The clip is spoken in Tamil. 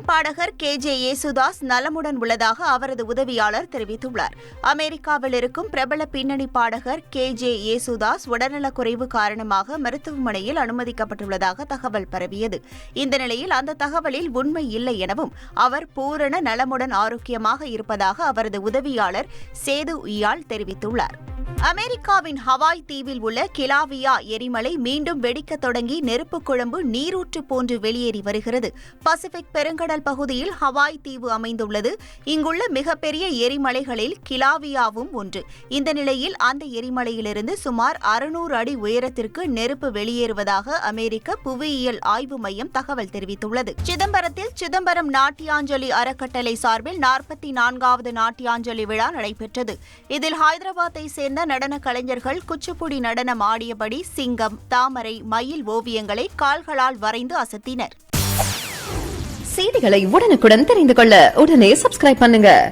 பாடகர் KJ யேசுதாஸ் நலமுடன் உள்ளதாக அவரது உதவியாளர் தெரிவித்துள்ளார். அமெரிக்காவில் இருக்கும் பிரபல பின்னணி பாடகர் KJ யேசுதாஸ் உடல்நலக்குறைவு காரணமாக மருத்துவமனையில் அனுமதிக்கப்பட்டுள்ளதாக தகவல் பரவியது. இந்த நிலையில் அந்த தகவலில் உண்மை இல்லை எனவும் அவர் பூரண நலமுடன் ஆரோக்கியமாக இருப்பதாக அவரது உதவியாளர் சேது உயால் தெரிவித்துள்ளார். அமெரிக்காவின் ஹவாய் தீவில் உள்ள கிலாவியா எரிமலை மீண்டும் வெடிக்கத் தொடங்கி நெருப்புக் குழம்பு நீரூற்று போன்று வெளியேறி வருகிறது. பசிபிக் பெருங்கடல் பகுதியில் ஹவாய் தீவு அமைந்துள்ளது. இங்குள்ள மிகப்பெரிய எரிமலைகளில் கிலாவியாவும் ஒன்று. இந்த நிலையில் அந்த எரிமலையிலிருந்து சுமார் 600 அடி உயரத்திற்கு நெருப்பு வெளியேறுவதாக அமெரிக்க புவியியல் ஆய்வு மையம் தகவல் தெரிவித்துள்ளது. சிதம்பரத்தில் சிதம்பரம் நாட்டியாஞ்சலி அறக்கட்டளை சார்பில் 44வது நாட்டியாஞ்சலி விழா நடைபெற்றது. இதில் ஹைதராபாத்தை சேர்ந்த நடன கலைஞர்கள் குச்சிப்புடி நடனம் ஆடியபடி சிங்கம், தாமரை, மயில் ஓவியங்களை கால்களால் வரைந்து அசத்தினர். செய்திகளை உடனுக்குடன் தெரிந்து கொள்ள உடனே சப்ஸ்கிரைப் பண்ணுங்க.